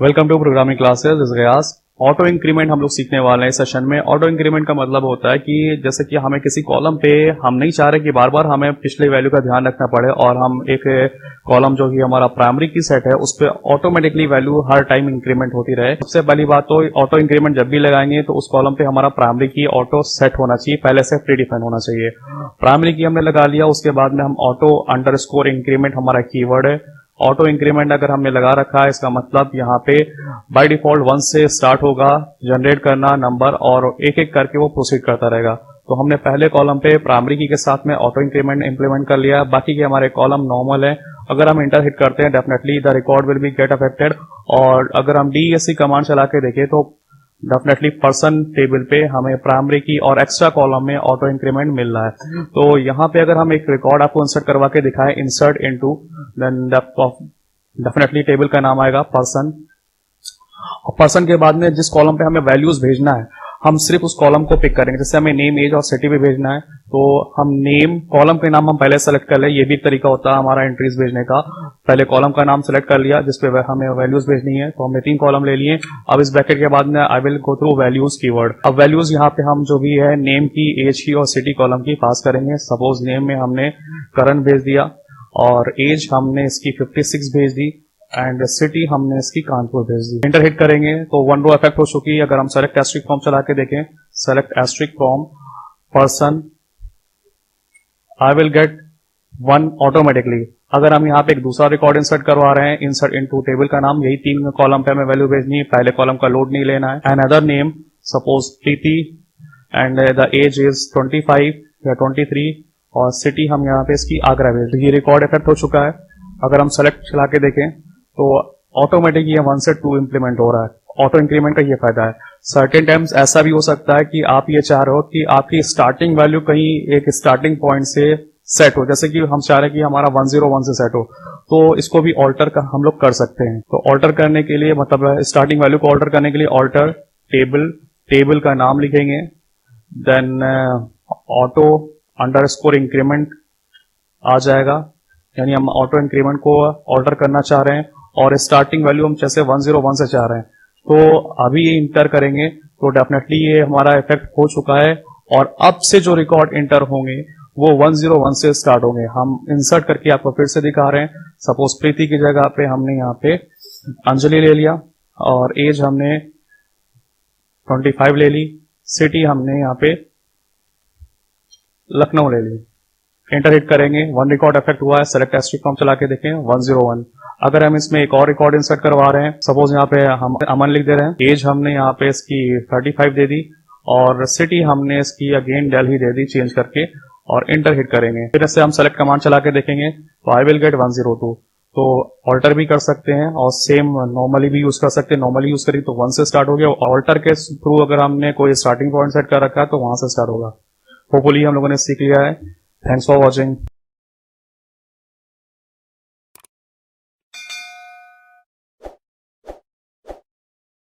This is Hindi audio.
Welcome to programming classes. This गयास। ऑटो इंक्रीमेंट हम लोग सीखने वाले हैं इस सेशन में। ऑटो इंक्रीमेंट का मतलब होता है कि जैसे कि हमें किसी कॉलम पे हम नहीं चाह रहे कि बार बार हमें पिछले वैल्यू का ध्यान रखना पड़े और हम एक कॉलम जो कि हमारा प्राइमरी की सेट है उस पर ऑटोमेटिकली वैल्यू हर टाइम इंक्रीमेंट होती रहे। सबसे पहली बात तो ऑटो इंक्रीमेंट जब भी लगाएंगे तो उस कॉलम पे हमारा प्राइमरी की ऑटो सेट होना चाहिए, पहले से प्री डिफाइन होना चाहिए। प्राइमरी की हमने लगा लिया, उसके बाद में हम ऑटो अंडरस्कोर इंक्रीमेंट हमारा कीवर्ड है। ऑटो इंक्रीमेंट अगर हमने लगा रखा है इसका मतलब यहाँ पे बाय डिफॉल्ट 1 से स्टार्ट होगा जनरेट करना नंबर और एक एक करके वो प्रोसीड करता रहेगा। तो हमने पहले कॉलम पे प्राइमरी की के साथ में ऑटो इंक्रीमेंट इंप्लीमेंट कर लिया। बाकी के हमारे कॉलम नॉर्मल है। अगर हम इंटर हिट करते हैं definitely the record will be get affected. और अगर हम DESC कमांड चला के देखें तो डेफिनेटली पर्सन टेबल पे हमें प्राइमरी की और एक्स्ट्रा कॉलम में ऑटो इंक्रीमेंट मिल रहा है। तो यहाँ पे अगर हम एक रिकॉर्ड आपको इंसर्ट करवा के दिखाएं, insert into, then definitely table का नाम आएगा पर्सन। और पर्सन के बाद में जिस कॉलम पे हमें वैल्यूज भेजना है हम सिर्फ उस कॉलम को पिक करेंगे। जैसे हमें नेम, एज और सिटी भी भेजना है तो हम नेम कॉलम के नाम हम पहले सेलेक्ट कर ले। ये भी एक तरीका होता है हमारा एंट्रीज भेजने का। पहले कॉलम का नाम सेलेक्ट कर लिया जिसपे हमें वैल्यूज भेजनी है, तो हमने 3 कॉलम ले लिए। अब इस ब्रैकेट के बाद में I will go through values keyword. अब वैल्यूज यहाँ पे हम जो भी है नेम की, एज की और सिटी कॉलम की पास करेंगे। सपोज नेम में हमने करण भेज दिया और एज हमने इसकी 56 भेज दी एंड सिटी हमने इसकी कानपुर भेज दी। इंटर हिट करेंगे तो 1 रो इफेक्ट हो चुकी है। अगर हम सेलेक्ट एस्ट्रिक फ्रॉम चला के देखें, select asterisk from person, I will get 1 automatically. अगर हम यहाँ पे एक दूसरा रिकॉर्ड इंसर्ट करवा रहे हैं, इंसर्ट इनटू टेबल का नाम, यही 3 कॉलम पे हमें वैल्यू भेजनी है, पहले कॉलम का लोड नहीं लेना है। And other name suppose Preeti and the age is 25 या 23 और सिटी हम यहाँ पे इसकी आगरा भेज दी। ये रिकॉर्ड इफेक्ट हो चुका है। अगर हम सेलेक्ट चला के देखें तो ऑटोमेटिक ये 1 से 2 इंप्लीमेंट हो रहा है। ऑटो इंक्रीमेंट का ये फायदा है। सर्टेन टाइम्स ऐसा भी हो सकता है कि आप ये चाह रहे हो कि आपकी स्टार्टिंग वैल्यू कहीं एक स्टार्टिंग पॉइंट से सेट हो, जैसे कि हम चाह रहे हैं कि हमारा 101 से सेट हो, तो इसको भी ऑल्टर का हम लोग कर सकते हैं। तो ऑल्टर करने के लिए मतलब स्टार्टिंग वैल्यू को ऑल्टर करने के लिए ऑल्टर टेबल, टेबल का नाम लिखेंगे, देन ऑटो अंडरस्कोर इंक्रीमेंट आ जाएगा, यानी हम ऑटो इंक्रीमेंट को ऑल्टर करना चाह रहे हैं और स्टार्टिंग वैल्यू हम जैसे 101 से चाह रहे हैं। तो अभी ये इंटर करेंगे तो डेफिनेटली ये हमारा इफेक्ट हो चुका है और अब से जो रिकॉर्ड इंटर होंगे वो 101 से स्टार्ट होंगे। हम इंसर्ट करके आपको फिर से दिखा रहे हैं। सपोज प्रीति की जगह पे हमने यहाँ पे अंजलि ले लिया और एज हमने 25 ले ली, सिटी हमने यहाँ पे लखनऊ ले ली। इंटर हिट करेंगे, 1 रिकॉर्ड इफेक्ट हुआ है। सेलेक्ट एस्ट्रिक फ्रॉम चला के देखें 101। अगर हम इसमें एक और रिकॉर्ड इंसर्ट करवा रहे हैं, सपोज यहाँ पे हम अमन लिख दे रहे हैं, एज हमने यहाँ पे इसकी 35 दे दी और सिटी हमने इसकी अगेन दिल्ली दे दी चेंज करके और इंटर हिट करेंगे। फिर इससे हम सेलेक्ट कमांड चला के देखेंगे तो आई विल गेट 102। तो ऑल्टर भी कर सकते हैं और सेम नॉर्मली भी यूज कर सकते हैं। नॉर्मली यूज करी तो 1 से स्टार्ट हो गया, ऑल्टर के थ्रू अगर हमने कोई स्टार्टिंग पॉइंट सेट कर रखा है तो वहां से स्टार्ट होगा। होपफुली हम लोगों ने सीख लिया है। Thanks for watching.